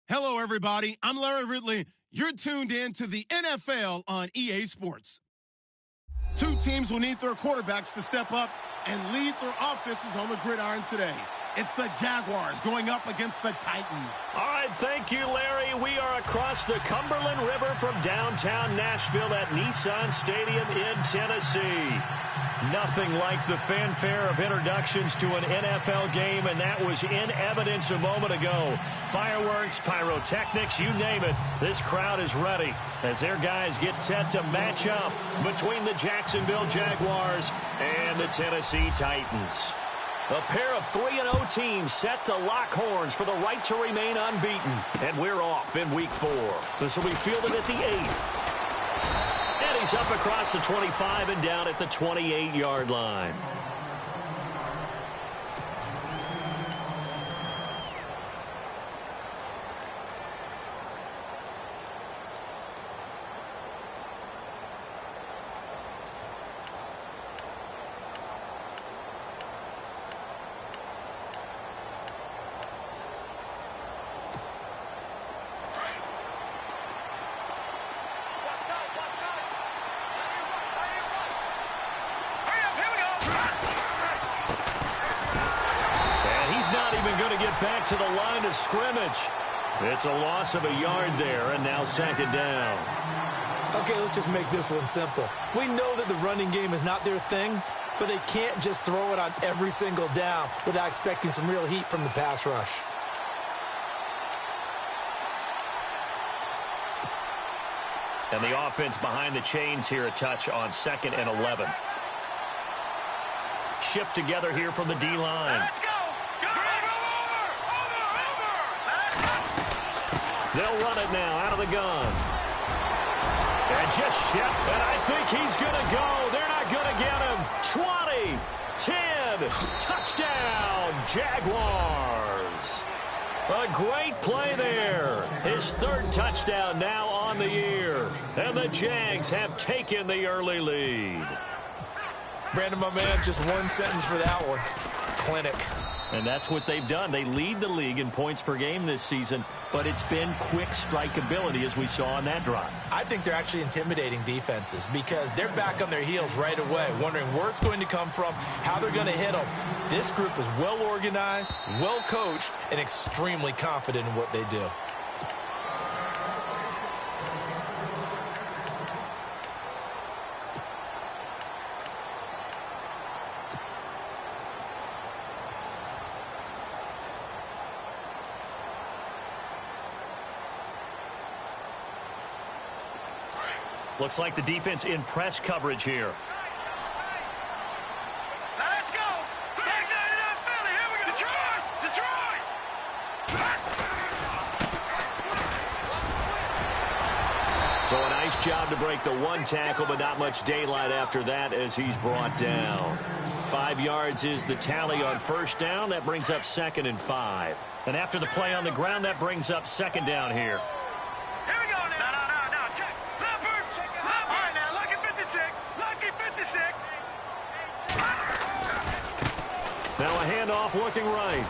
Hello, everybody. I'm Larry Ridley. You're tuned in to the NFL on EA Sports. Two teams will need their quarterbacks to step up and lead their offenses on the gridiron today. It's the Jaguars going up against the Titans. All right, thank you, Larry. We are across the Cumberland River from downtown Nashville at Nissan Stadium in Tennessee. Nothing like the fanfare of introductions to an NFL game, and that was in evidence a moment ago. Fireworks, pyrotechnics, you name it. This crowd is ready as their guys get set to match up between the Jacksonville Jaguars and the Tennessee Titans. A pair of 3-0 teams set to lock horns for the right to remain unbeaten. And we're off in week 4. This will be fielded at the 8. And he's up across the 25 and down at the 28-yard line. Back to the line of scrimmage. It's a loss of a yard there, and now second down. Okay, let's just make this one simple. We know that the running game is not their thing, but they can't just throw it on every single down without expecting some real heat from the pass rush. And the offense behind the chains here a touch on 2nd and 11. Shift together here from the D-line. Let's go! They'll run it now out of the gun. And just Shep, and I think he's going to go. They're not going to get him. 20, 10, touchdown, Jaguars. A great play there. His 3rd touchdown now on the year. And the Jags have taken the early lead. Brandon, my man, just one sentence for that one. Clinic. And that's what they've done. They lead the league in points per game this season, but it's been quick strikeability as we saw on that drive. I think they're actually intimidating defenses because they're back on their heels right away, wondering where it's going to come from, how they're going to hit them. This group is well organized, well coached, and extremely confident in what they do. Looks like the defense in press coverage here. Let's go! Back down to that Philly. Here we go. Detroit! So a nice job to break the one tackle, but not much daylight after that as he's brought down. 5 yards is the tally on first down. That brings up 2nd and 5. And after the play on the ground, that brings up 2nd down here. Now a handoff looking right.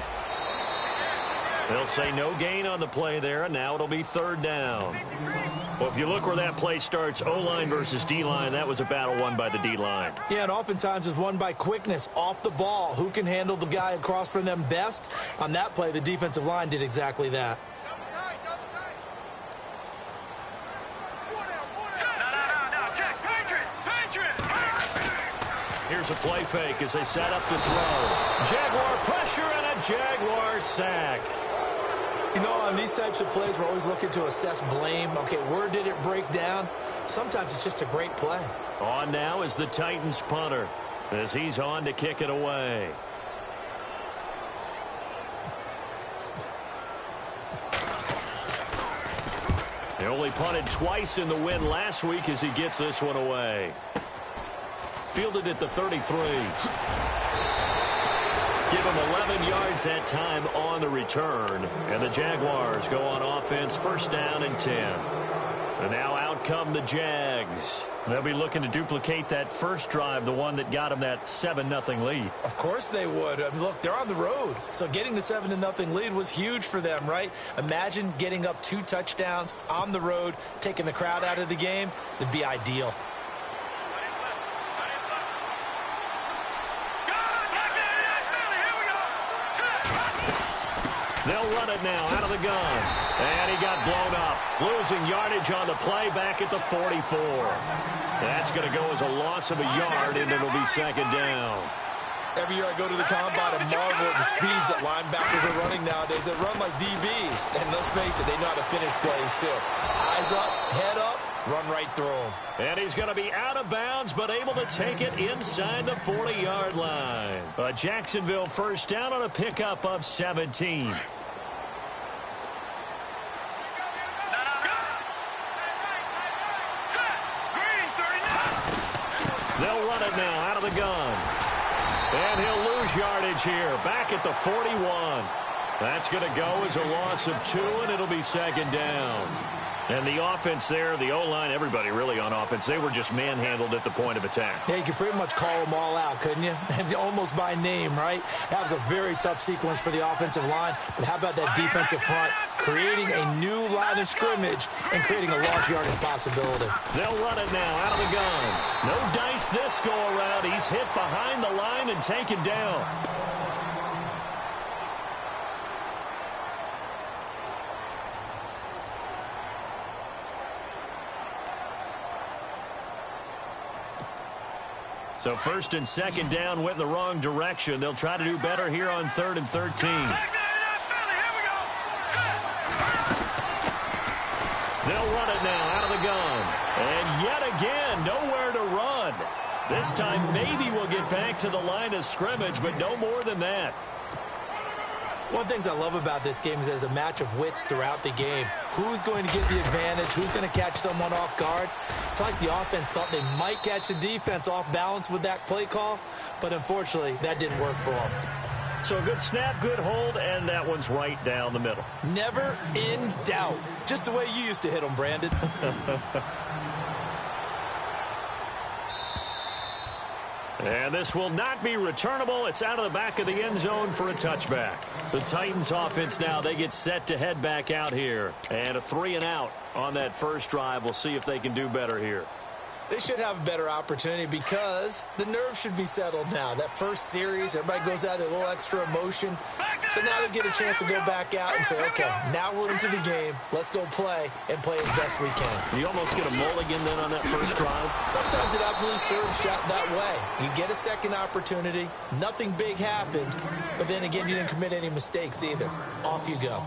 They'll say no gain on the play there, and now it'll be 3rd down. Well, if you look where that play starts, O-line versus D-line, that was a battle won by the D-line. Yeah, and oftentimes it's won by quickness off the ball. Who can handle the guy across from them best? On that play, the defensive line did exactly that. Here's a play fake as they set up to throw. Jaguar pressure and a Jaguar sack. You know, on these types of plays, we're always looking to assess blame. Okay, where did it break down? Sometimes it's just a great play. On now is the Titans punter as he's on to kick it away. They only punted twice in the win last week as he gets this one away. Fielded at the 33. Give him 11 yards that time on the return. And the Jaguars go on offense, 1st down and 10. And now out come the Jags. They'll be looking to duplicate that first drive, the one that got them that 7-0 lead. Of course they would. I mean, look, they're on the road. So getting the 7-0 lead was huge for them, right? Imagine getting up 2 touchdowns on the road, taking the crowd out of the game. It'd be ideal. They'll run it now out of the gun. And he got blown up. Losing yardage on the play back at the 44. That's going to go as a loss of a yard, and it'll be second down. Every year I go to the combine and marvel at the speeds that linebackers are running nowadays. They run like DBs. And let's face it, they know how to finish plays too. Eyes up, head up, run right through them. And he's going to be out of bounds, but able to take it inside the 40-yard line. A Jacksonville first down on a pickup of 17. They'll run it now out of the gun. And he'll lose yardage here. Back at the 41. That's going to go as a loss of 2, and it'll be second down. And the offense there, the O-line, everybody really on offense, they were just manhandled at the point of attack. Yeah, you could pretty much call them all out, couldn't you? Almost by name, right? That was a very tough sequence for the offensive line. But how about that defensive front creating a new line of scrimmage and creating a large yardage possibility? They'll run it now out of the gun. No dice this go-around. He's hit behind the line and taken down. So first and second down went in the wrong direction. They'll try to do better here on 3rd and 13. They'll run it now out of the gun. And yet again, nowhere to run. This time maybe we'll get back to the line of scrimmage, but no more than that. One of the things I love about this game is there's a match of wits throughout the game. Who's going to get the advantage? Who's going to catch someone off guard? I feel like the offense thought they might catch the defense off balance with that play call, but unfortunately, that didn't work for them. So a good snap, good hold, and that one's right down the middle. Never in doubt. Just the way you used to hit them, Brandon. And this will not be returnable. It's out of the back of the end zone for a touchback. The Titans offense now, they get set to head back out here. And a 3-and-out on that first drive. We'll see if they can do better here. They should have a better opportunity because the nerves should be settled now. That first series, everybody goes out with a little extra emotion. So now they get a chance to go back out and say, okay, now we're into the game. Let's go play and play as best we can. You almost get a mulligan then on that first drive? Sometimes it absolutely serves that way. You get a second opportunity. Nothing big happened. But then again, you didn't commit any mistakes either. Off you go.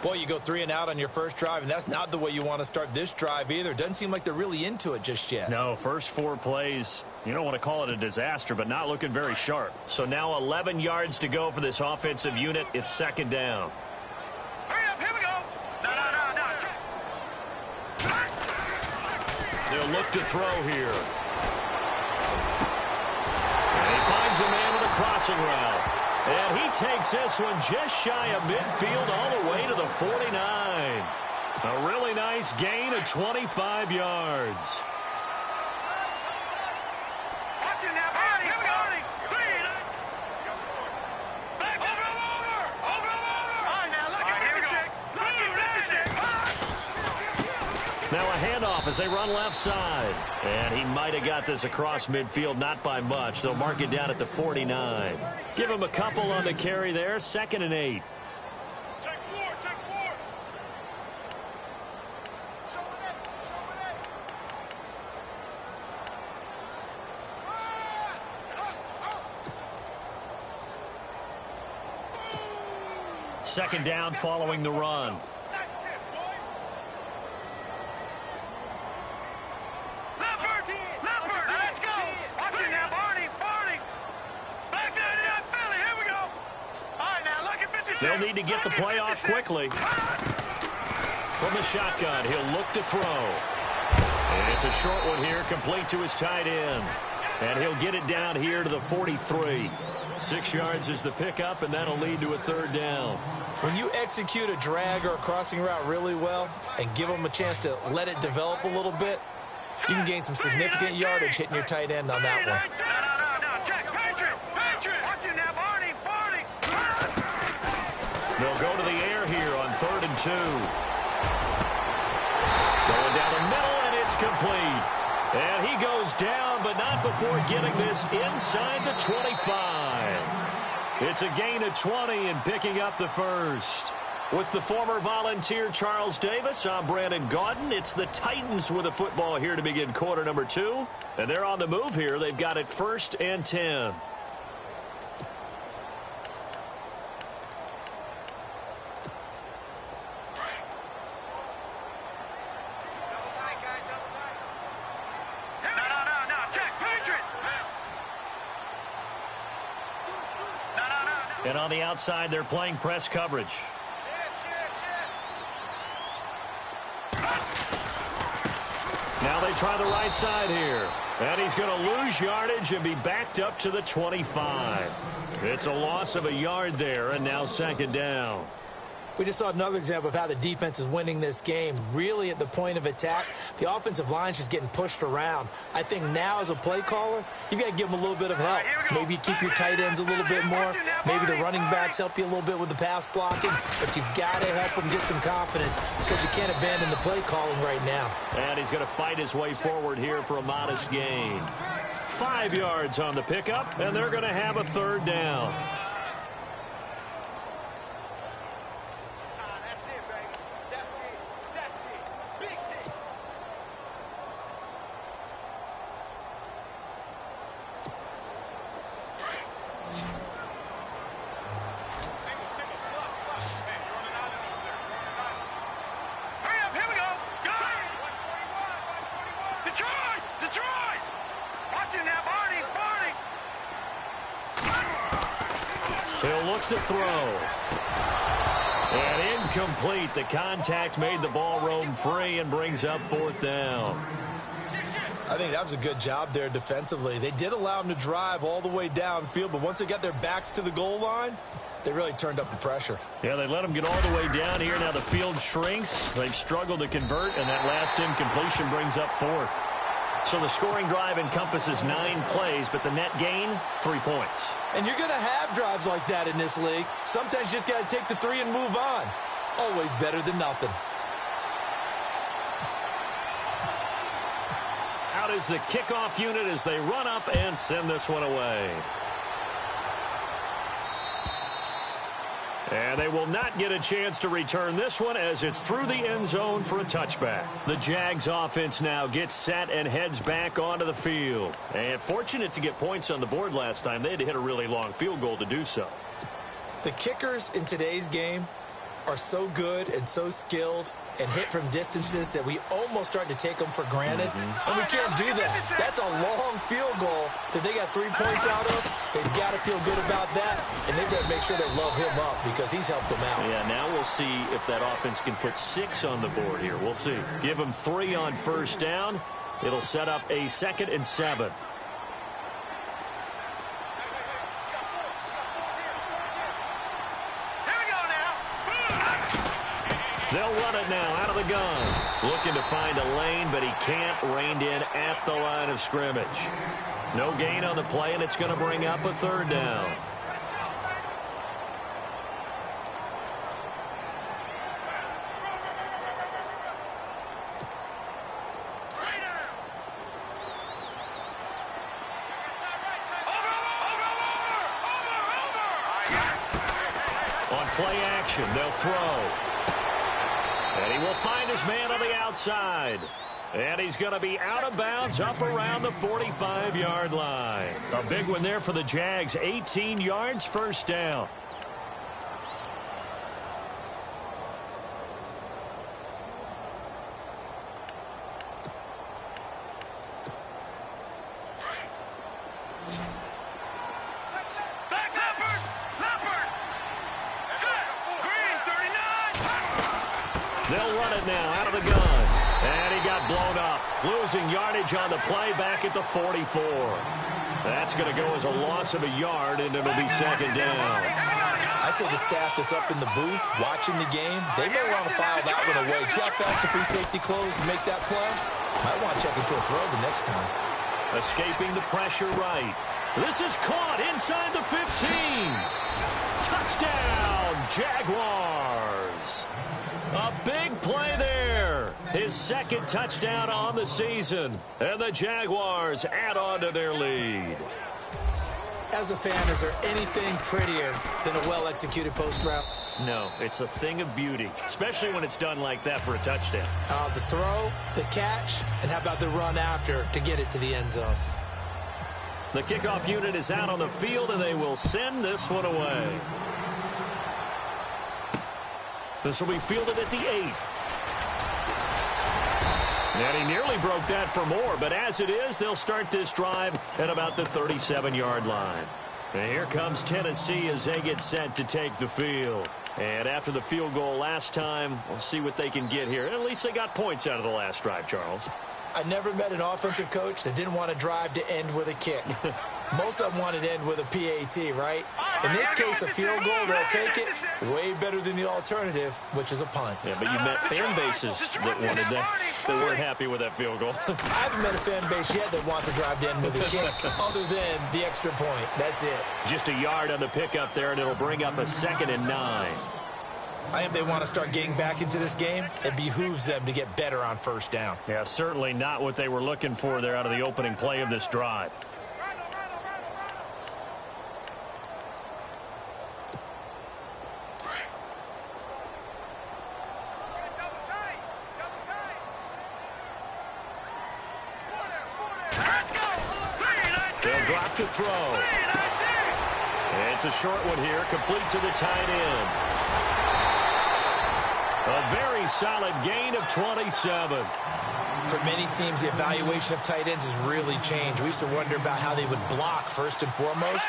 Boy, you go 3-and-out on your first drive, and that's not the way you want to start this drive either. Doesn't seem like they're really into it just yet. No, first 4 plays, you don't want to call it a disaster, but not looking very sharp. So now 11 yards to go for this offensive unit. It's second down. Hurry up, here we go. No. They'll look to throw here. And he finds a man with a crossing route. And he takes this one just shy of midfield all the way to the 49. A really nice gain of 25 yards. Watch it now, Barney. Here we go. Back over. All right, now look at 56. Look at 56. Now a handoff as they run left side. And he might have got this across midfield, not by much. They'll mark it down at the 49. Give him a couple on the carry there. 2nd and 8. Check 4. Second down following the run. Let's go. Watch it now, Barney. Back there in that Philly. Here we go. All right, now look at 56. They'll need to get the play off quickly. From the shotgun, he'll look to throw. And it's a short one here, complete to his tight end. And he'll get it down here to the 43. 6 yards is the pickup, and that'll lead to a 3rd down. When you execute a drag or a crossing route really well and give them a chance to let it develop a little bit, You can gain some significant yardage hitting your tight end on that one. No. Check. Patriot. Watch it now, Barney. They'll go to the air here on 3rd and 2. Going down the middle, and it's complete. And he goes down, but not before getting this inside the 25. It's a gain of 20 and picking up the first. With the former Volunteer Charles Davis, I'm Brandon Gaudin. It's the Titans with the football here to begin quarter number 2. And they're on the move here. They've got it 1st and 10. And on the outside, they're playing press coverage. Now they try the right side here. And he's going to lose yardage and be backed up to the 25. It's a loss of a yard there, and now 2nd down. We just saw another example of how the defense is winning this game. Really at the point of attack, the offensive line's just getting pushed around. I think now as a play caller, you've got to give them a little bit of help. Maybe keep your tight ends a little bit more. Maybe the running backs help you a little bit with the pass blocking. But you've got to help them get some confidence because you can't abandon the play calling right now. And he's going to fight his way forward here for a modest gain. 5 yards on the pickup, and they're going to have a 3rd down. He'll look to throw. And incomplete. The contact made the ball roam free and brings up 4th down. I think that was a good job there defensively. They did allow him to drive all the way downfield, but once they got their backs to the goal line, they really turned up the pressure. Yeah, they let him get all the way down here. Now the field shrinks. They've struggled to convert, and that last incompletion brings up 4th. So the scoring drive encompasses 9 plays, but the net gain, 3 points. And you're going to have drives like that in this league. Sometimes you just got to take the 3 and move on. Always better than nothing. Out is the kickoff unit as they run up and send this one away. And they will not get a chance to return this one as it's through the end zone for a touchback. The Jags offense now gets set and heads back onto the field. And fortunate to get points on the board last time. They had to hit a really long field goal to do so. The kickers in today's game are so good and so skilled and hit from distances that we almost start to take them for granted. And we can't do that. That's a long field goal that they got 3 points out of. They've got to feel good about that, and they've got to make sure they load him up because he's helped them out. Yeah, now we'll see if that offense can put 6 on the board here. We'll see. Give them 3 on 1st down. It'll set up a 2nd and 7. They'll run it now out of the gun. Looking to find a lane, but he can't. Reined in at the line of scrimmage. No gain on the play, and it's going to bring up a 3rd down. On play action, they'll throw. And he will find his man on the outside. And he's going to be out of bounds up around the 45-yard line. A big one there for the Jags. 18 yards, 1st down. They'll run it now out of the gun. And he got blown up. Losing yardage on the play back at the 44. That's going to go as a loss of a yard, and it'll be 2nd down. I say the staff that's up in the booth watching the game, they may want to file that one away. See how fast the free safety closed to make that play? Might want to check into a throw the next time. Escaping the pressure right. This is caught inside the 15. Touchdown, Jaguars. A big play there. His second touchdown on the season. And the Jaguars add on to their lead. As a fan, is there anything prettier than a well-executed post route? No, it's a thing of beauty, especially when it's done like that for a touchdown. The throw, the catch, and how about the run after to get it to the end zone? The kickoff unit is out on the field, and they will send this one away. This will be fielded at the 8. And he nearly broke that for more, but as it is, they'll start this drive at about the 37-yard line. And here comes Tennessee as they get set to take the field. And after the field goal last time, we'll see what they can get here. At least they got points out of the last drive, Charles. I never met an offensive coach that didn't want to drive to end with a kick. Most of them wanted to end with a PAT, right? In this case, a field goal, they'll take it. Way better than the alternative, which is a punt. Yeah, but you met fan bases that wanted that, that weren't happy with that field goal. I haven't met a fan base yet that wants to drive to end with a kick, other than the extra point. That's it. Just a yard on the pickup there, and it'll bring up a 2nd and 9. If they want to start getting back into this game, it behooves them to get better on first down. Yeah, certainly not what they were looking for there out of the opening play of this drive. They'll drop to throw. It's a short one here, complete to the tight end. A very solid gain of 27. For many teams, the evaluation of tight ends has really changed. We used to wonder about how they would block first and foremost.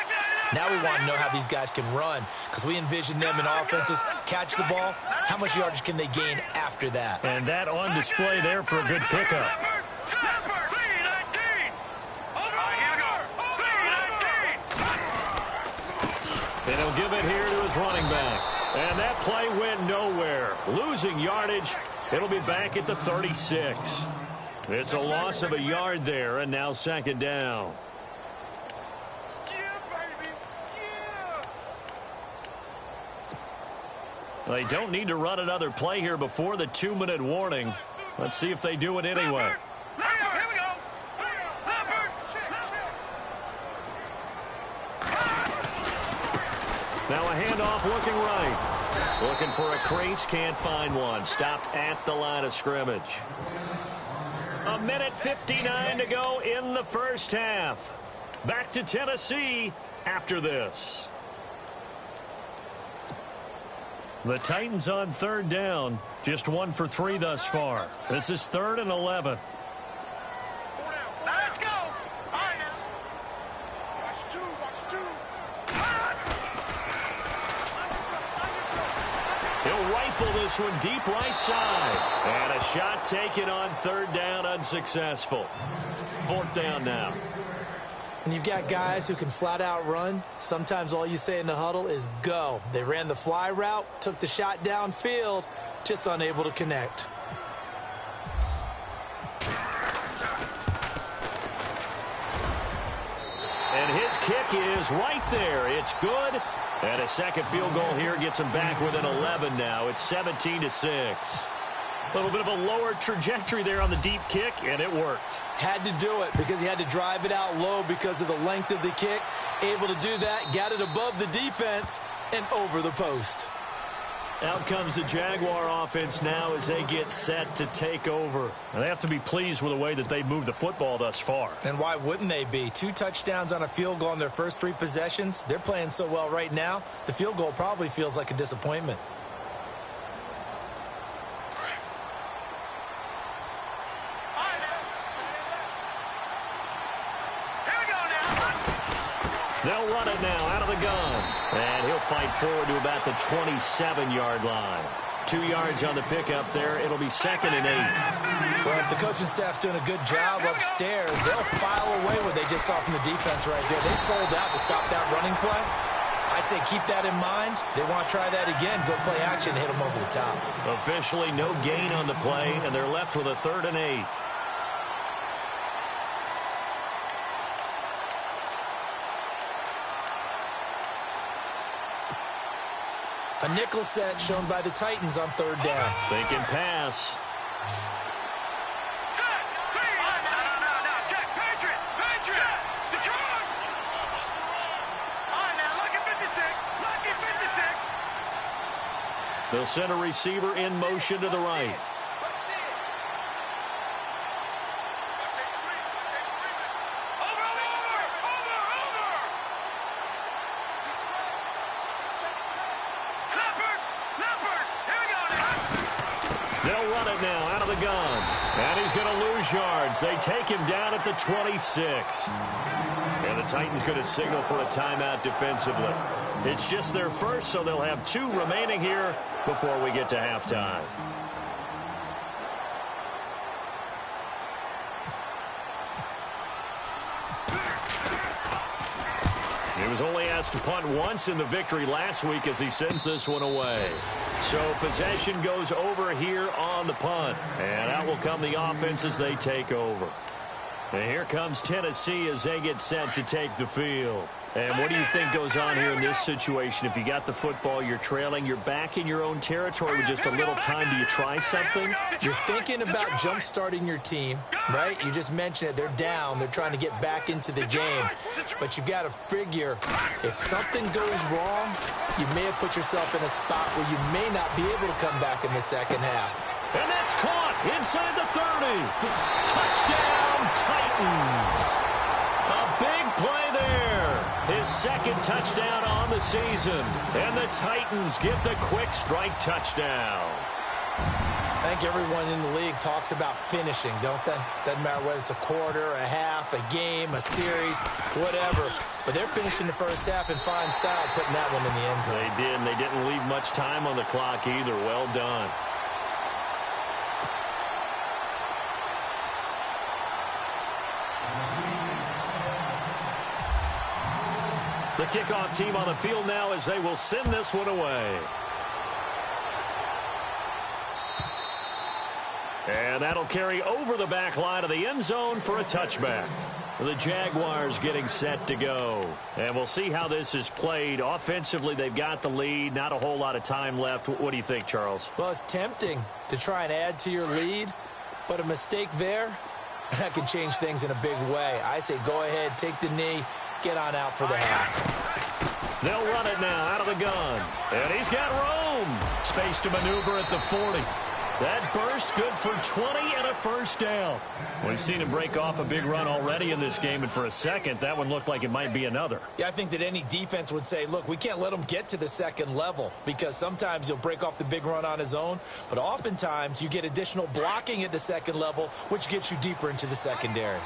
Now we want to know how these guys can run, because we envision them in offenses catch the ball. How much yardage can they gain after that? And that on display there for a good pickup. And he'll give it here to his running back. And that play went nowhere. Losing yardage. It'll be back at the 36. It's a loss of a yard there, and now 2nd down. They don't need to run another play here before the 2-minute warning. Let's see if they do it anyway. Now a handoff looking right. Looking for a crease, can't find one. Stopped at the line of scrimmage. 1:59 to go in the first half. Back to Tennessee after this. The Titans on 3rd down. Just 1 for 3 thus far. This is 3rd and 11. Let's go. Watch two. He'll rifle this one deep right side. And a shot taken on 3rd down, unsuccessful. 4th down now. And you've got guys who can flat out run. Sometimes all you say in the huddle is go. They ran the fly route, took the shot downfield, just unable to connect. And his kick is right there. It's good. And a second field goal here gets him back within 11 now. It's 17-6. A little bit of a lower trajectory there on the deep kick, and it worked. Had to do it because he had to drive it out low because of the length of the kick. Able to do that, got it above the defense and over the post. Out comes the Jaguar offense now as they get set to take over. And they have to be pleased with the way that they moved the football thus far. And why wouldn't they be? 2 touchdowns on a field goal in their first 3 possessions. They're playing so well right now, the field goal probably feels like a disappointment. They'll run it now out of the gun. And he'll fight forward to about the 27-yard line. 2 yards on the pickup there. It'll be 2nd and 8. Well, if the coaching staff's doing a good job upstairs, they'll file away what they just saw from the defense right there. They sold out to stop that running play. I'd say keep that in mind. They want to try that again. Go play action, hit them over the top. Officially no gain on the play, and they're left with a 3rd and 8. A nickel set shown by the Titans on third down. Thinking pass. They'll send a receiver in motion to the right. They'll run it now out of the gun. And he's going to lose yards. They take him down at the 26. And the Titans going to signal for a timeout defensively. It's just their first, so they'll have 2 remaining here before we get to halftime. He was only asked to punt once in the victory last week as he sends this one away. So possession goes over here on the punt. And out will come the offense as they take over. And here comes Tennessee as they get set to take the field. And what do you think goes on here in this situation? If you got the football, you're trailing, you're back in your own territory with just a little time. Do you try something? You're thinking about jump-starting your team, right? You just mentioned it. They're down. They're trying to get back into the game. But you got to figure if something goes wrong, you may have put yourself in a spot where you may not be able to come back in the second half. And that's caught inside the 30. Touchdown, Titans. A big play there. His second touchdown on the season. And the Titans get the quick strike touchdown. I think everyone in the league talks about finishing, don't they? Doesn't matter whether it's a quarter, a half, a game, a series, whatever. But they're finishing the first half in fine style, putting that one in the end zone. They did, and they didn't leave much time on the clock either. Well done. The kickoff team on the field now as they will send this one away. And that'll carry over the back line of the end zone for a touchback. The Jaguars getting set to go. And we'll see how this is played. Offensively, they've got the lead. Not a whole lot of time left. What do you think, Charles? Well, it's tempting to try and add to your lead, but a mistake there, that can change things in a big way. I say go ahead, take the knee, get on out for the half. They'll run it now out of the gun. And he's got room. Space to maneuver at the 40. That burst good for 20 and a first down. We've seen him break off a big run already in this game, and for a second, that one looked like it might be another. Yeah, I think that any defense would say, look, we can't let him get to the second level because sometimes he'll break off the big run on his own, but oftentimes you get additional blocking at the second level, which gets you deeper into the secondary.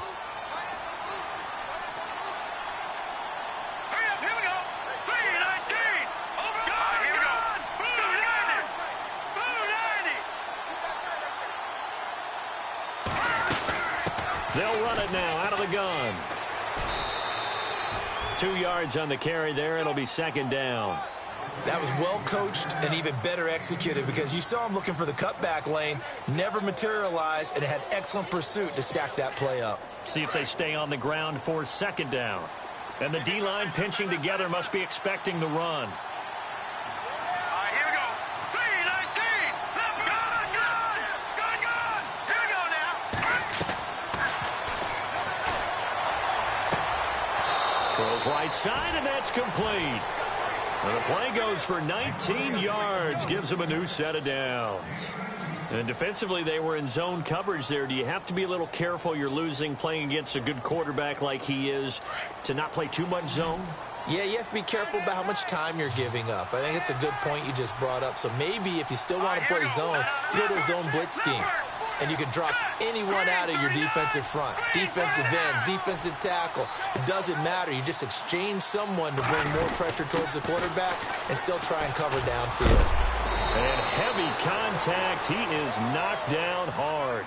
They'll run it now out of the gun. 2 yards on the carry there. It'll be second down. That was well coached and even better executed because you saw him looking for the cutback lane, never materialized, and had excellent pursuit to stack that play up. See if they stay on the ground for second down. And the D-line pinching together must be expecting the run. Throws right side, and that's complete. And the play goes for 19 yards, gives them a new set of downs. And defensively, they were in zone coverage there. Do you have to be a little careful? You're losing playing against a good quarterback like he is to not play too much zone? Yeah, you have to be careful about how much time you're giving up. I think it's a good point you just brought up. So maybe if you still want to play zone, you go to a zone blitz scheme. And you can drop anyone out of your defensive front. Defensive end, defensive tackle. It doesn't matter. You just exchange someone to bring more pressure towards the quarterback and still try and cover downfield. And heavy contact. He is knocked down hard.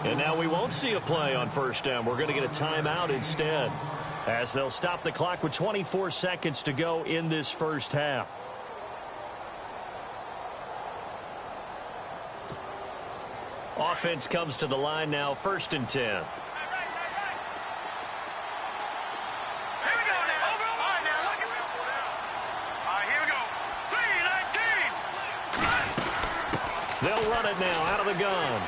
And now we won't see a play on first down. We're going to get a timeout instead, as they'll stop the clock with 24 seconds to go in this first half. Offense comes to the line now, 1st and 10. They'll run it now out of the gun.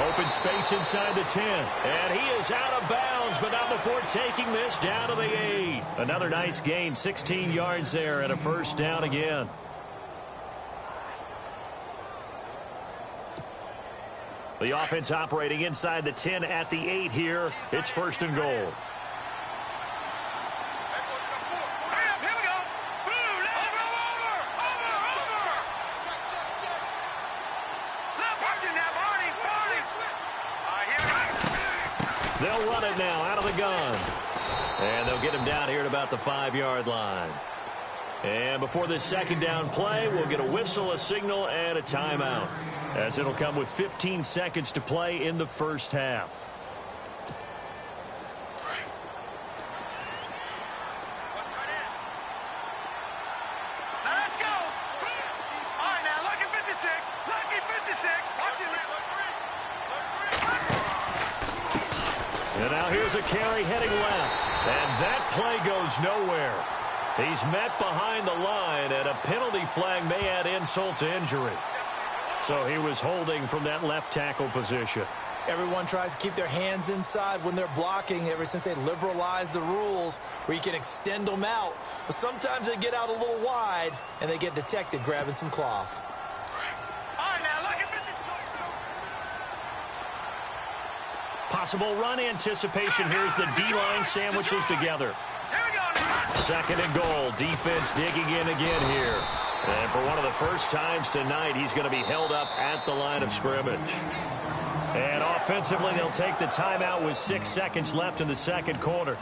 Open space inside the 10. And he is out of bounds, but not before taking this down to the 8. Another nice gain, 16 yards there, and a first down again. The offense operating inside the 10 at the 8 here. It's first and goal. They'll run it now out of the gun. And they'll get him down here at about the 5-yard line. And before this second down play, we'll get a whistle, a signal, and a timeout, as it'll come with 15 seconds to play in the first half. Now let's go. All right, now, lucky 56. Lucky 56. Watch it. And now here's a carry heading left. And that play goes nowhere. He's met behind the line, and a penalty flag may add insult to injury. So he was holding from that left tackle position. Everyone tries to keep their hands inside when they're blocking ever since they liberalized the rules where you can extend them out. But sometimes they get out a little wide, and they get detected grabbing some cloth. Possible run anticipation. Here's the D-line sandwiches together. Second and goal. Defense digging in again here. And for one of the first times tonight, he's going to be held up at the line of scrimmage. And offensively, they'll take the timeout with 6 seconds left in the second quarter.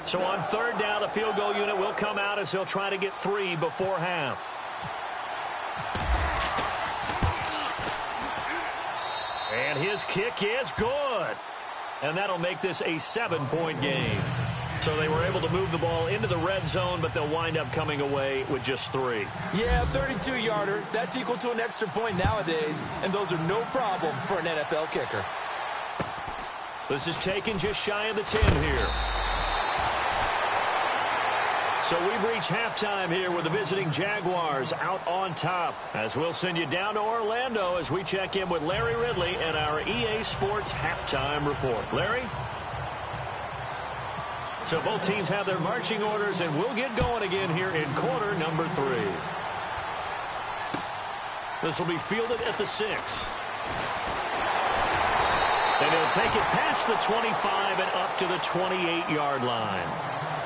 So on third down, the field goal unit will come out as they'll try to get 3 before half. And his kick is good. And that'll make this a 7-point game. So they were able to move the ball into the red zone, but they'll wind up coming away with just 3. Yeah, 32-yarder. That's equal to an extra point nowadays, and those are no problem for an NFL kicker. This is taken just shy of the 10 here. So we've reached halftime here with the visiting Jaguars out on top, as we'll send you down to Orlando as we check in with Larry Ridley and our EA Sports Halftime Report. Larry? So both teams have their marching orders, and we'll get going again here in quarter number 3. This will be fielded at the 6. And he'll take it past the 25 and up to the 28-yard line.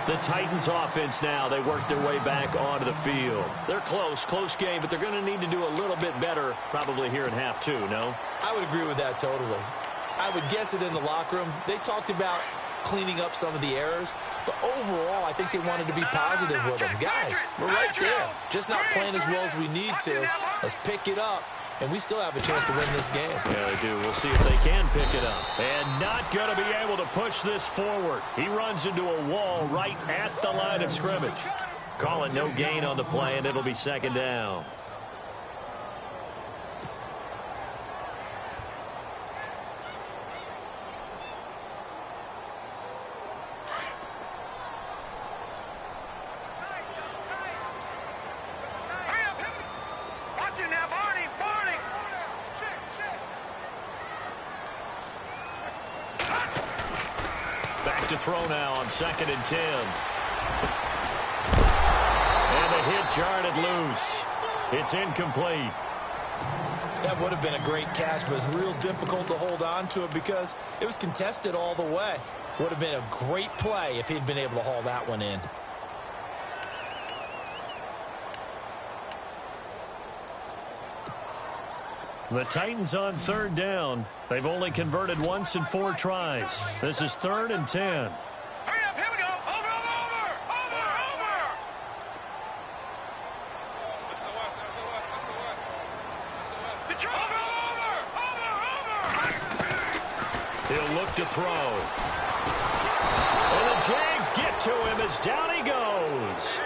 The Titans offense now, they work their way back onto the field. They're close game, but they're going to need to do a little bit better probably here in half 2, no? I would agree with that totally. I would guess it in the locker room. They talked about cleaning up some of the errors, but overall, I think they wanted to be positive with them. Guys, we're right there. Just not playing as well as we need to. Let's pick it up, and we still have a chance to win this game. Yeah, they do. We'll see if they can pick it up. And not going to be able to push this forward. He runs into a wall right at the line of scrimmage. Call it no gain on the play, and it'll be second down. Back to throw now on 2nd and 10. And the hit jarred it loose. It's incomplete. That would have been a great catch, but it's real difficult to hold on to it because it was contested all the way. Would have been a great play if he'd been able to haul that one in. The Titans on third down. They've only converted once in 4 tries. This is 3rd and 10. Hurry up, here we go. Over. He'll look to throw. And the Jags get to him as down he goes.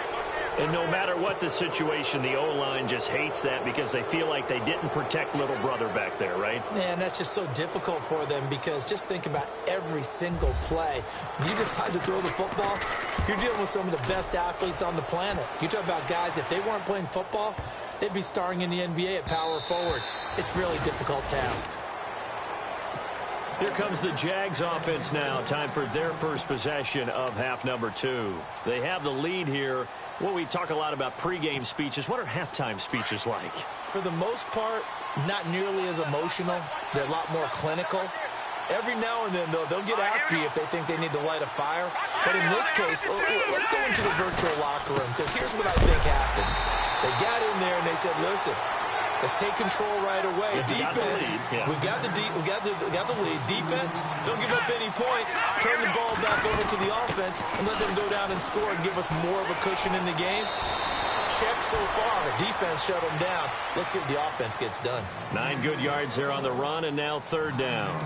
And no matter what the situation, the O-line just hates that because they feel like they didn't protect little brother back there, right? Man, that's just so difficult for them because just think about every single play. When you decide to throw the football, you're dealing with some of the best athletes on the planet. You talk about guys, if they weren't playing football, they'd be starring in the NBA at power forward. It's a really difficult task. Here comes the Jags offense now. Time for their first possession of half number 2. They have the lead here. Well, we talk a lot about pregame speeches. What are halftime speeches like? For the most part, not nearly as emotional. They're a lot more clinical. Every now and then, though, they'll get after you if they think they need to light a fire. But in this case, let's go into the virtual locker room because here's what I think happened. They got in there and they said, listen, let's take control right away. Defense, we got the lead. Defense, don't give up any points. Turn the ball back over to the offense and let them go down and score and give us more of a cushion in the game. Check so far. The defense shut them down. Let's see if the offense gets done. 9 good yards there on the run, and now 3rd down.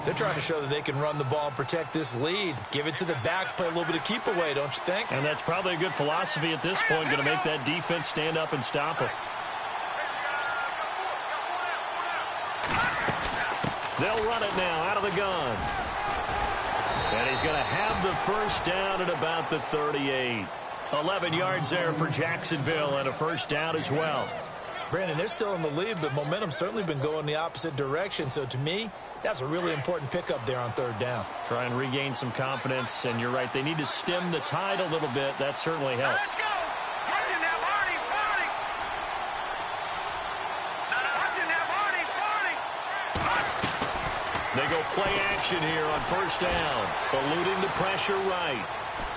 They're trying to show that they can run the ball and protect this lead. Give it to the backs, play a little bit of keep away, don't you think? And that's probably a good philosophy at this point, going to make that defense stand up and stop them. They'll run it now out of the gun. And he's going to have the first down at about the 38. 11 yards there for Jacksonville and a first down as well. Brandon, they're still in the lead, but momentum's certainly been going the opposite direction. So to me, that's a really important pickup there on 3rd down. Try and regain some confidence, and you're right. They need to stem the tide a little bit. That certainly helps. Let's go. Watching that, Marty. Watching that, Marty. They go play action here on first down. Eluding the pressure right.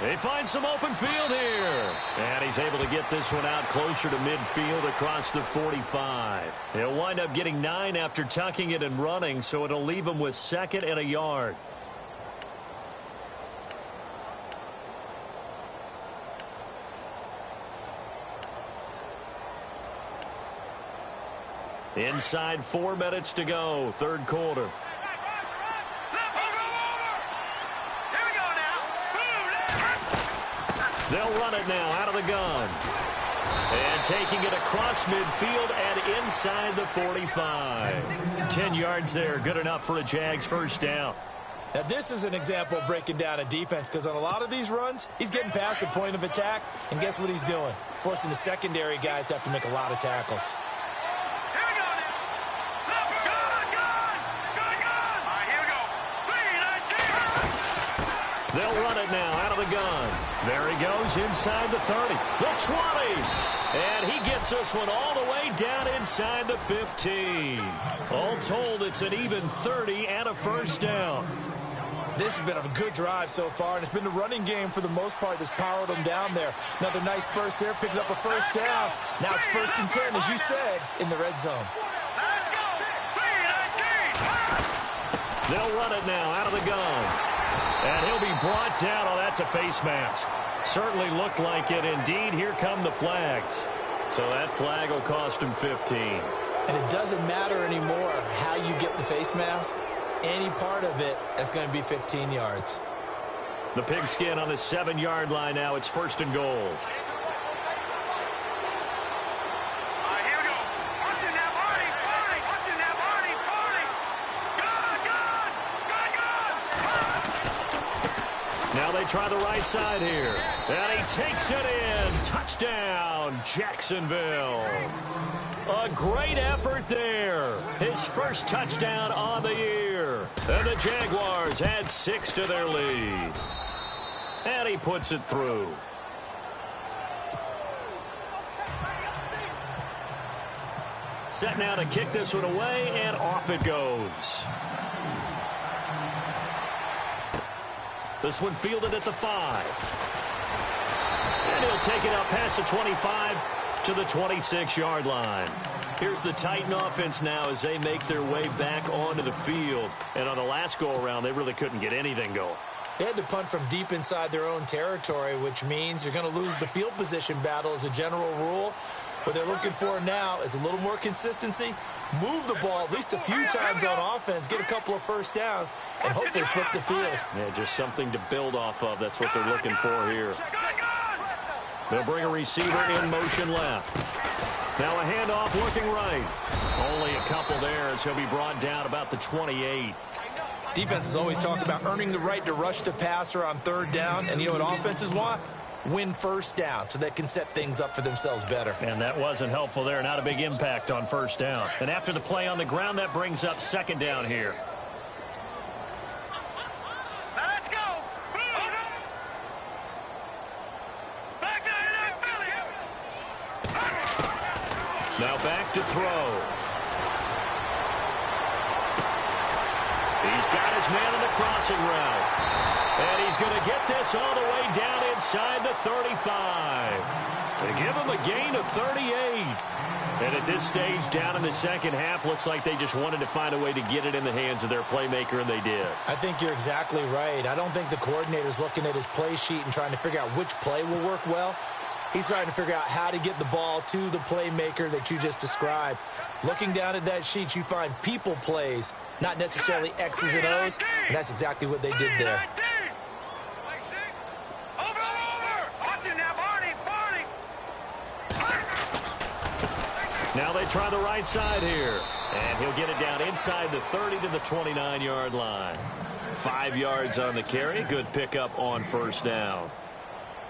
They find some open field here. And he's able to get this one out closer to midfield across the 45. He'll wind up getting 9 after tucking it and running, so it'll leave him with 2nd and a yard. Inside 4 minutes to go, 3rd quarter. They'll run it now out of the gun. And taking it across midfield and inside the 45. 10 yards there, good enough for a Jags first down. Now, this is an example of breaking down a defense because on a lot of these runs, he's getting past the point of attack, and guess what he's doing? Forcing the secondary guys to have to make a lot of tackles. They'll run it now out of the gun. There he goes inside the 30, the 20. And he gets this one all the way down inside the 15. All told, it's an even 30 and a first down. This has been a good drive so far, and it's been the running game for the most part that's powered them down there. Another nice burst there, picking up a first down. Now it's 1st and 10, as you said, in the red zone. Let's go. They'll run it now out of the gun. And he'll be brought down. Oh, that's a face mask. Certainly looked like it. Indeed, here come the flags. So that flag will cost him 15. And it doesn't matter anymore how you get the face mask. Any part of it is going to be 15 yards. The pigskin on the 7-yard line now. It's 1st and goal. Now they try the right side here. And he takes it in. Touchdown, Jacksonville. A great effort there. His first touchdown on the year. And the Jaguars add 6 to their lead. And he puts it through. Set now to kick this one away, and off it goes. This one fielded at the 5. And he'll take it up past the 25 to the 26-yard line. Here's the Titan offense now as they make their way back onto the field. And on the last go-around, they really couldn't get anything going. They had to punt from deep inside their own territory, which means you're going to lose the field position battle as a general rule. What they're looking for now is a little more consistency, move the ball at least a few times on offense, get a couple of first downs, and hopefully flip the field. Yeah, just something to build off of. That's what they're looking for here. They'll bring a receiver in motion left. Now a handoff looking right. Only a couple there as he'll be brought down about the 28. Defenses always talk about earning the right to rush the passer on third down. And you know what offenses want? Win first down so they can set things up for themselves better. And that wasn't helpful there. Not a big impact on first down. And after the play on the ground, that brings up second down here. Now let's go. Now back to throw. He's got his man on the crossing route. And he's going to get this all the way down inside the 35. To give him a gain of 38. And at this stage, down in the second half, looks like they just wanted to find a way to get it in the hands of their playmaker, and they did. I think you're exactly right. I don't think the coordinator's looking at his play sheet and trying to figure out which play will work well. He's trying to figure out how to get the ball to the playmaker that you just described. Looking down at that sheet, you find people plays, not necessarily X's and O's, and that's exactly what they did there. Now they try the right side here. And he'll get it down inside the 30 to the 29-yard line. 5 yards on the carry. Good pickup on first down.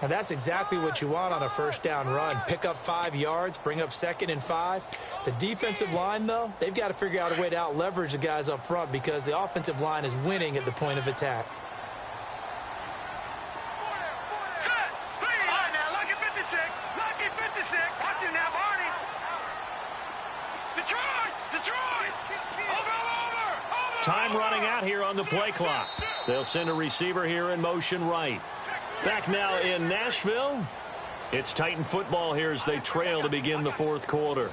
And that's exactly what you want on a first down run. Pick up 5 yards, bring up 2nd and 5. The defensive line, though, they've got to figure out a way to out-leverage the guys up front because the offensive line is winning at the point of attack. Time running out here on the play clock. They'll send a receiver here in motion right. Back now in Nashville. It's Titan football here as they trail to begin the fourth quarter.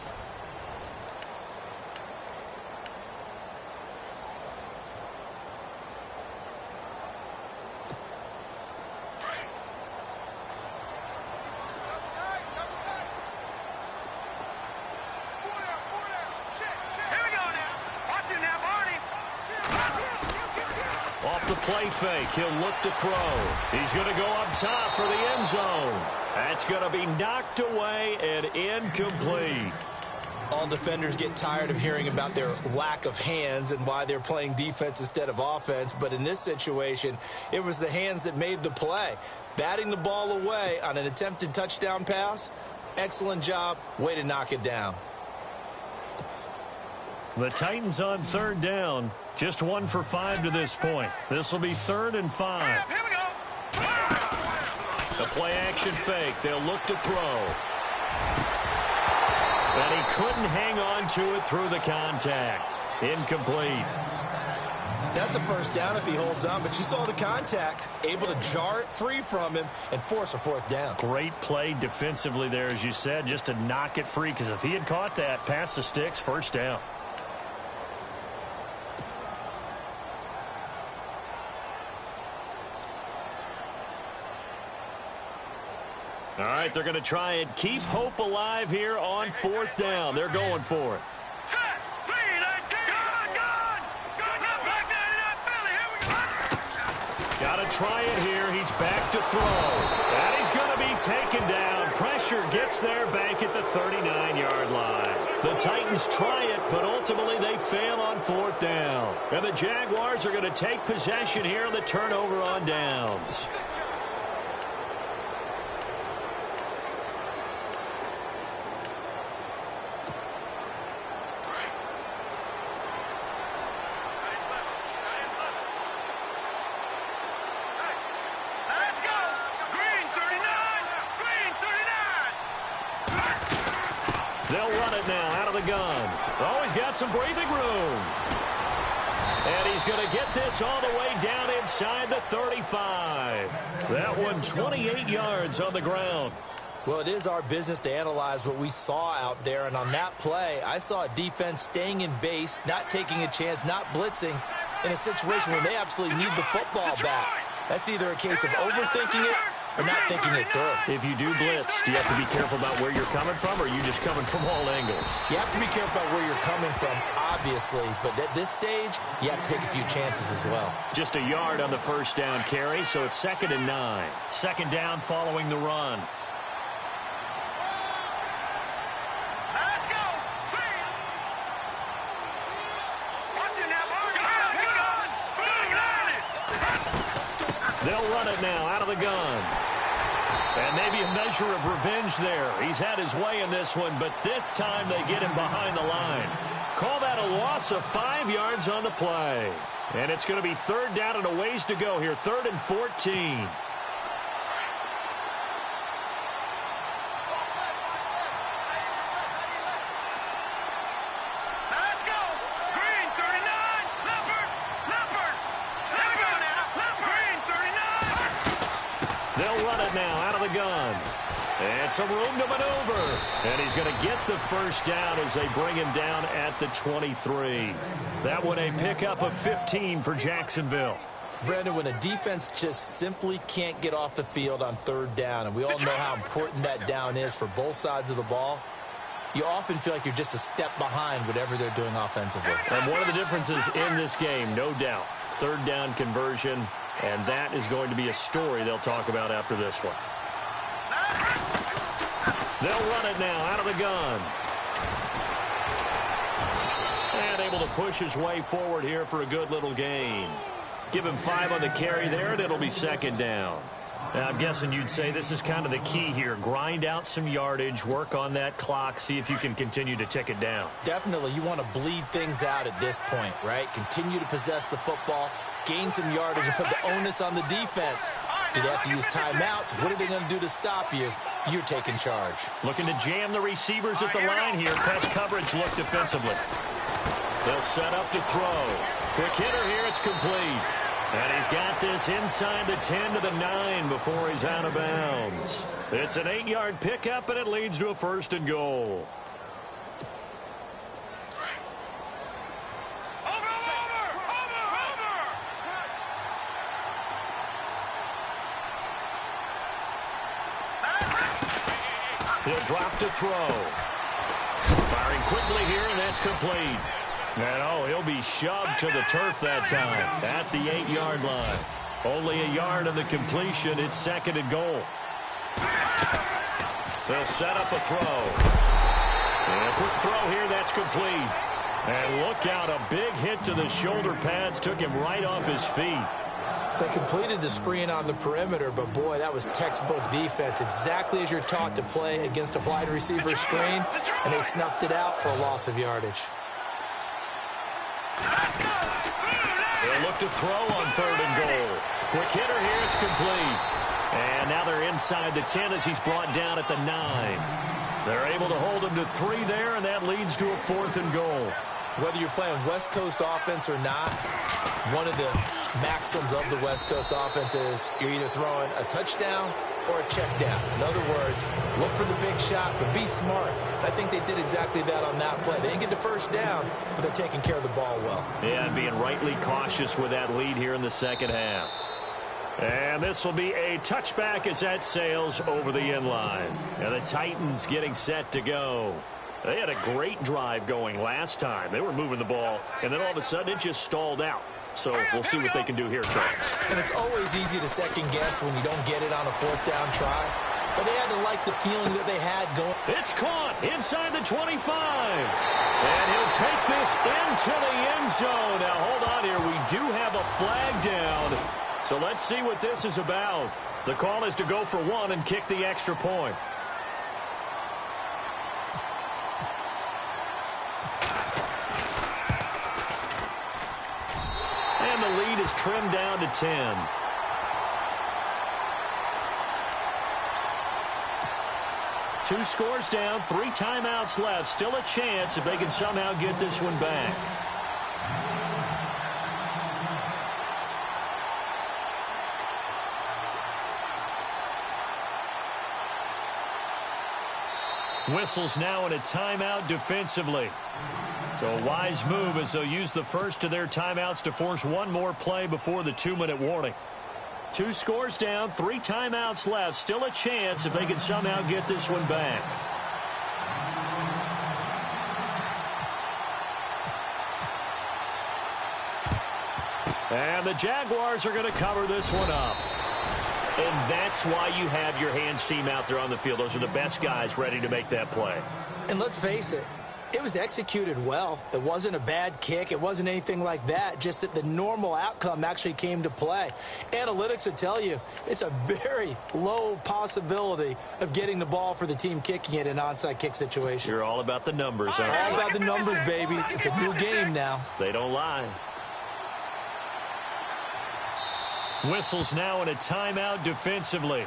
Off the play fake, he'll look to throw. He's going to go up top for the end zone. That's going to be knocked away and incomplete. All defenders get tired of hearing about their lack of hands and why they're playing defense instead of offense. But in this situation, it was the hands that made the play. Batting the ball away on an attempted touchdown pass, excellent job. Way to knock it down. The Titans on third down. Just 1 for 5 to this point. This will be 3rd and 5. Here we go. The play action fake. They'll look to throw. And he couldn't hang on to it through the contact. Incomplete. That's a first down if he holds on, but you saw the contact. Able to jar it free from him and force a 4th down. Great play defensively there, as you said, just to knock it free. Because if he had caught that, past the sticks, first down. All right, they're going to try and keep hope alive here on 4th down. They're going for it. Got to try it here. He's back to throw. And he's going to be taken down. Pressure gets there back at the 39-yard line. The Titans try it, but ultimately they fail on 4th down. And the Jaguars are going to take possession here on the turnover on downs. They'll run it now out of the gun. Oh, he's got some breathing room. And he's going to get this all the way down inside the 35. That one 28 yards on the ground. Well, it is our business to analyze what we saw out there. And on that play, I saw a defense staying in base, not taking a chance, not blitzing in a situation where they absolutely need the football back. That's either a case of overthinking it or not thinking it through. If you do blitz, do you have to be careful about where you're coming from, or are you just coming from all angles? You have to be careful about where you're coming from, obviously. But at this stage, you have to take a few chances as well. Just a yard on the first down carry, so it's 2nd and 9. 2nd down following the run. They'll run it now out of the gun. And maybe a measure of revenge there. He's had his way in this one, but this time they get him behind the line. Call that a loss of 5 yards on the play. And it's going to be 3rd down and a ways to go here. 3rd and 14. They'll run it now out of the gun. And some room to maneuver. And he's going to get the first down as they bring him down at the 23. That one a pickup of 15 for Jacksonville. Brandon, when a defense just simply can't get off the field on 3rd down, and we all know how important that down is for both sides of the ball, you often feel like you're just a step behind whatever they're doing offensively. And one of the differences in this game, no doubt, 3rd down conversion, and that is going to be a story they'll talk about after this one. They'll run it now out of the gun. And able to push his way forward here for a good little gain. Give him 5 on the carry there, and it'll be 2nd down. Now, I'm guessing you'd say this is kind of the key here. Grind out some yardage, work on that clock, see if you can continue to tick it down. Definitely. You want to bleed things out at this point, right? Continue to possess the football, gain some yardage, and put the onus on the defense. Do they have to use timeouts? What are they going to do to stop you? You're taking charge. Looking to jam the receivers at the line here. Press coverage look defensively. They'll set up to throw. Quick hitter here. It's complete. And he's got this inside the 10 to the 9 before he's out of bounds. It's an 8-yard pickup, and it leads to a 1st and goal. He'll drop to throw. Firing quickly here, and that's complete. And, he'll be shoved to the turf that time at the 8-yard line. Only a yard of the completion. It's 2nd and goal. They'll set up a throw. And a quick throw here. That's complete. And look out. A big hit to the shoulder pads. Took him right off his feet. They completed the screen on the perimeter, but, boy, that was textbook defense. Exactly as you're taught to play against a wide receiver screen, and they snuffed it out for a loss of yardage. They'll look to throw on 3rd and goal. Quick hitter here. It's complete. And now they're inside the 10 as he's brought down at the 9. They're able to hold him to 3 there, and that leads to a 4th and goal. Whether you're playing West Coast offense or not, one of the maxims of the West Coast offense is you're either throwing a touchdown or a check down. In other words, look for the big shot, but be smart. I think they did exactly that on that play. They didn't get the 1st down, but they're taking care of the ball well. Yeah, and being rightly cautious with that lead here in the 2nd half. And this will be a touchback as that sails over the end line. And the Titans getting set to go. They had a great drive going last time. They were moving the ball, and then all of a sudden it just stalled out. So we'll see what they can do here, Charles. And it's always easy to second guess when you don't get it on a 4th down try. But they had to like the feeling that they had going. It's caught inside the 25. And he'll take this into the end zone. Now, hold on here. We do have a flag down. So let's see what this is about. The call is to go for 1 and kick the extra point. And the lead is trimmed down to 10. Two scores down, 3 timeouts left. Still a chance if they can somehow get this one back. Whistles now in a timeout defensively. So a wise move as they'll use the first of their timeouts to force one more play before the 2-minute warning. 2 scores down, 3 timeouts left. Still a chance if they can somehow get this one back. And the Jaguars are going to cover this one up. And that's why you have your hands team out there on the field. Those are the best guys ready to make that play. And let's face it, It was executed well. It wasn't a bad kick. It wasn't anything like that. Just that the normal outcome actually came to play. Analytics will tell you it's a very low possibility of getting the ball for the team kicking it in an onside kick situation. You're all about the numbers, aren't you? All about the numbers, baby. It's a new game now. They don't lie. Whistles now in a timeout defensively.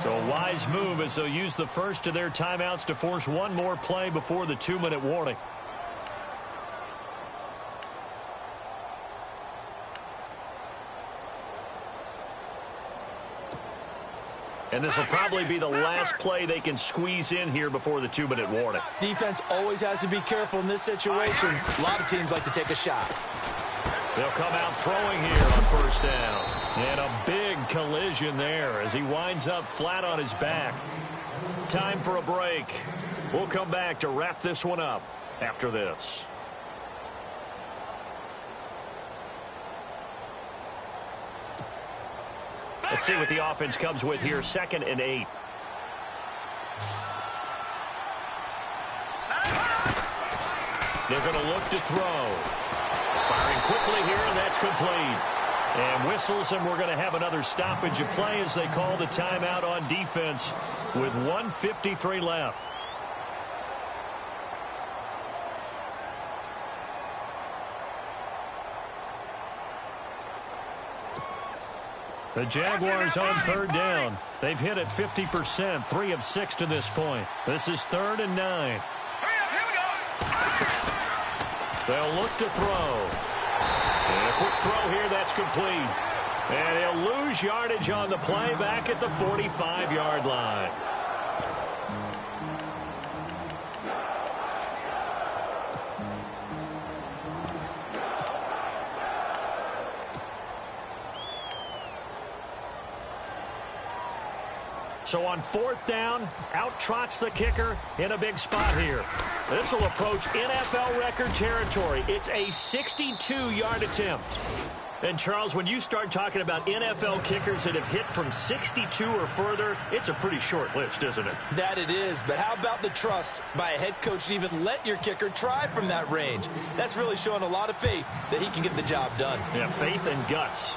So a wise move as they'll use the first of their timeouts to force one more play before the 2-minute warning. And this will probably be the last play they can squeeze in here before the 2-minute warning. Defense always has to be careful in this situation. A lot of teams like to take a shot. They'll come out throwing here on first down. And a big collision there as he winds up flat on his back. Time for a break. We'll come back to wrap this one up after this. Let's see what the offense comes with here. 2nd and 8. They're going to look to throw. Firing quickly here, and that's complete. And whistles, and we're going to have another stoppage of play as they call the timeout on defense with 1:53 left. The Jaguars on 3rd down. They've hit it 50%, 3 of 6 to this point. This is 3rd and 9. They'll look to throw. And a quick throw here, that's complete. And he'll lose yardage on the play back at the 45-yard line. So on 4th down, out trots the kicker in a big spot here. This will approach NFL record territory. It's a 62-yard attempt. And, Charles, when you start talking about NFL kickers that have hit from 62 or further, it's a pretty short list, isn't it? That it is, but how about the trust by a head coach to even let your kicker try from that range? That's really showing a lot of faith that he can get the job done. Yeah, faith and guts.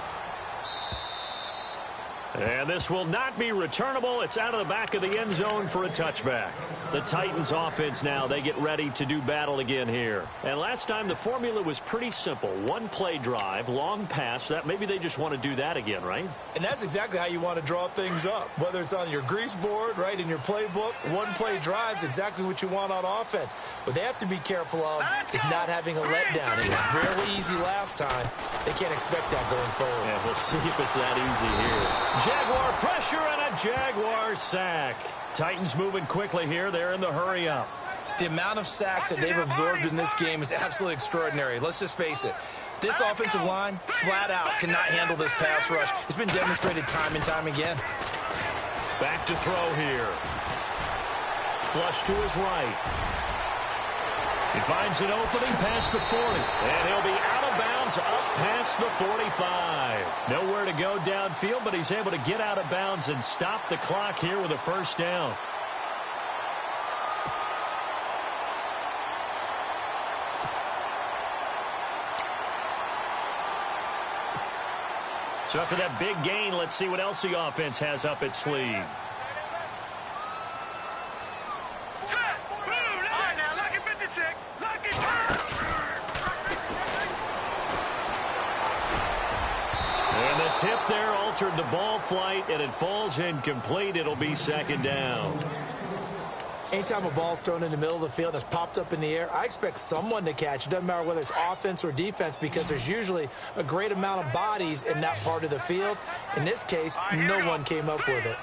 And this will not be returnable. It's out of the back of the end zone for a touchback. The Titans offense now, they get ready to do battle again here. And last time the formula was pretty simple. One play drive, long pass. That maybe they just want to do that again, right? And that's exactly how you want to draw things up. Whether it's on your grease board, right, in your playbook, one play drive is exactly what you want on offense. What they have to be careful of is not having a letdown. It was fairly easy last time. They can't expect that going forward. Yeah, we'll see if it's that easy here. Jaguar pressure and a Jaguar sack. Titans moving quickly here. They're in the hurry up. The amount of sacks that they've absorbed in this game is absolutely extraordinary. Let's just face it. This offensive line, flat out, cannot handle this pass rush. It's been demonstrated time and time again. Back to throw here. Flush to his right. He finds an opening past the 40. And he'll be out of bounds up past the 45. Nowhere to go downfield, but he's able to get out of bounds and stop the clock here with a first down. So after that big gain, let's see what else the offense has up its sleeve. And the tip there altered the ball flight, and it falls incomplete. It'll be 2nd down. Anytime a ball's thrown in the middle of the field that's popped up in the air, I expect someone to catch. It doesn't matter whether it's offense or defense because there's usually a great amount of bodies in that part of the field. In this case, no one came up with it.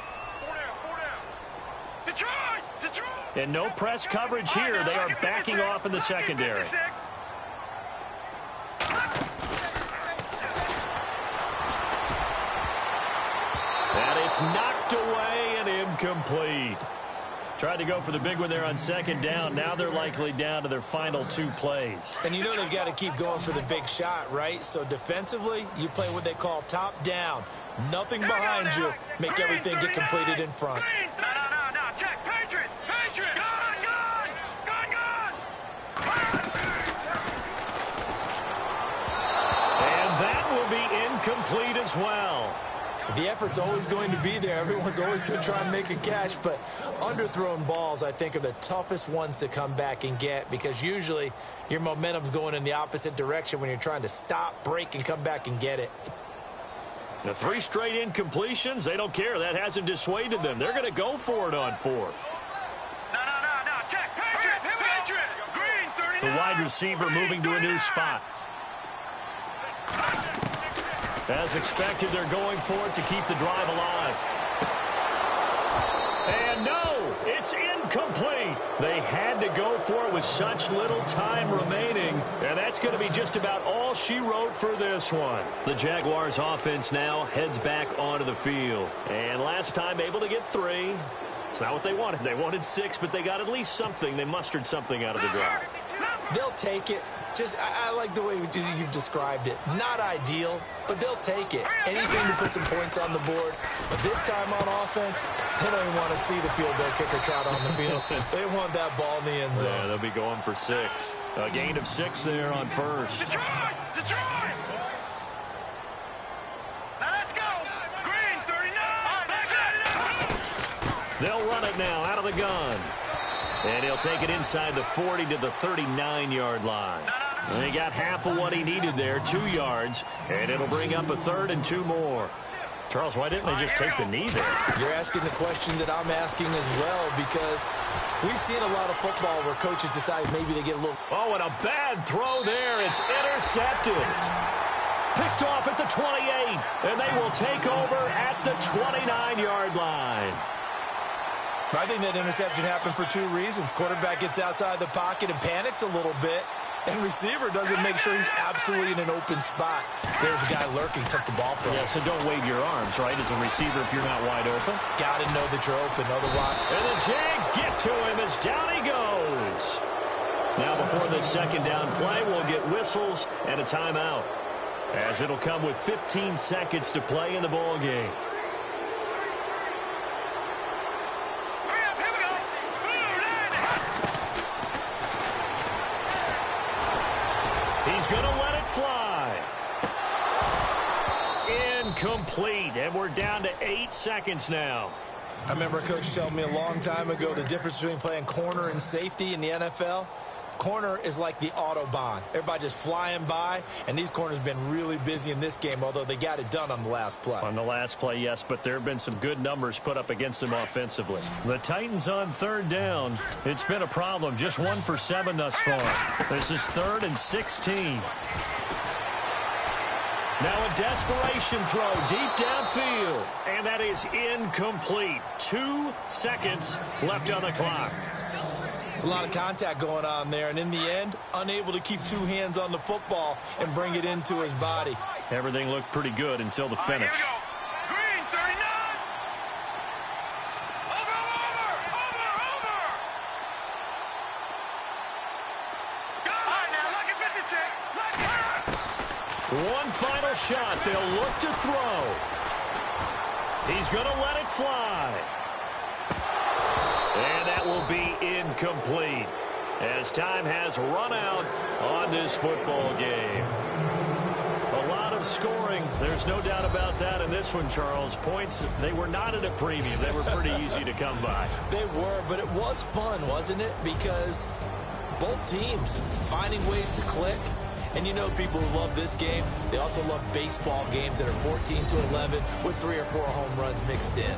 And no press coverage here. They are backing off in the secondary. And it's knocked away and incomplete. Tried to go for the big one there on 2nd down. Now they're likely down to their final 2 plays. And you know they've got to keep going for the big shot, right? So defensively, you play what they call top down. Nothing behind you. Make everything get completed in front. No. Check. Patriot. Gun. incomplete as well. The effort's always going to be there. Everyone's always going to try and make a catch, but underthrown balls, I think, are the toughest ones to come back and get because usually your momentum's going in the opposite direction when you're trying to stop, break, and come back and get it. The 3 straight incompletions, they don't care. That hasn't dissuaded them. They're going to go for it on 4th. No. Check. Patriot. Green, 39. The wide receiver moving to a new spot. As expected, they're going for it to keep the drive alive. And no, it's incomplete. They had to go for it with such little time remaining, and that's going to be just about all she wrote for this one. The Jaguars offense now heads back onto the field. And last time able to get 3. It's not what they wanted. They wanted 6, but they got at least something. They mustered something out of the drive. They'll take it. I like the way you've described it. Not ideal, but they'll take it. Anything to put some points on the board. But this time on offense, they don't even want to see the field goal kicker trot on the field. They want that ball in the end zone. Yeah, they'll be going for 6. A gain of 6 there on 1st. Detroit! Now let's go! Green, 39! They'll run it now out of the gun. And he'll take it inside the 40 to the 39-yard line. And he got half of what he needed there, 2 yards. And it'll bring up a 3rd and 2 more. Charles, why didn't they just take the knee there? You're asking the question that I'm asking as well because we've seen a lot of football where coaches decide maybe they get a little... Oh, and a bad throw there. It's intercepted. Picked off at the 28. And they will take over at the 29-yard line. I think that interception happened for 2 reasons. Quarterback gets outside the pocket and panics a little bit, and receiver doesn't make sure he's absolutely in an open spot. So there's a guy lurking, took the ball from him. Yeah, so don't wave your arms, right, as a receiver if you're not wide open. Got to know that you're open, otherwise. And the Jags get to him as down he goes. Now before the 2nd down play, we'll get whistles and a timeout, as it'll come with 15 seconds to play in the ball game. He's going to let it fly. Incomplete, and we're down to 8 seconds now. I remember a coach telling me a long time ago the difference between playing corner and safety in the NFL. Corner is like the Autobahn. Everybody just flying by, and these corners have been really busy in this game, although they got it done on the last play. On the last play, yes, but there have been some good numbers put up against them offensively. The Titans on 3rd down. It's been a problem. Just 1 for 7 thus far. This is 3rd and 16. Now a desperation throw deep downfield, and that is incomplete. 2 seconds left on the clock. There's a lot of contact going on there, and in the end, unable to keep 2 hands on the football and bring it into his body. Everything looked pretty good until the finish. Here we go. Green, 39! Over! Go! All right, now, look at 56. One final shot. They'll look to throw. He's going to let it fly. And that will be incomplete as time has run out on this football game. A lot of scoring. There's no doubt about that in this one, Charles. Points, they were not at a premium. They were pretty easy to come by. They were, but it was fun, wasn't it? Because both teams finding ways to click. And you know people who love this game, they also love baseball games that are 14-11 with 3 or 4 home runs mixed in.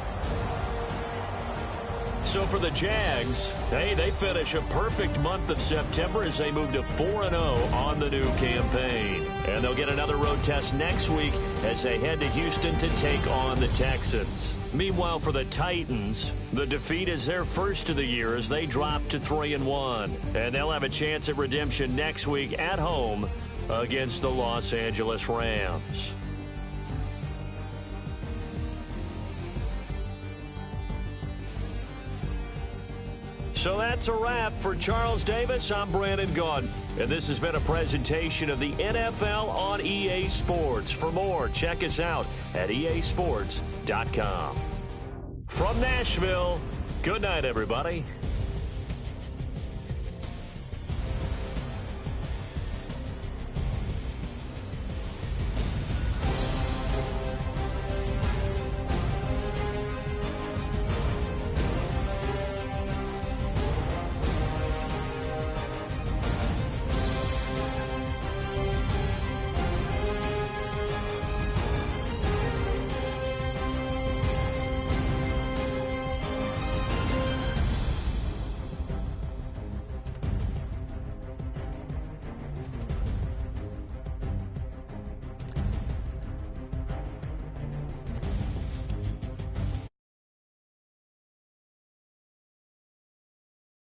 So for the Jags, they finish a perfect month of September as they move to 4-0 on the new campaign. And they'll get another road test next week as they head to Houston to take on the Texans. Meanwhile, for the Titans, the defeat is their first of the year as they drop to 3-1. And they'll have a chance at redemption next week at home against the Los Angeles Rams. So that's a wrap. For Charles Davis, I'm Brandon Gaudin. And this has been a presentation of the NFL on EA Sports. For more, check us out at easports.com. From Nashville, good night, everybody.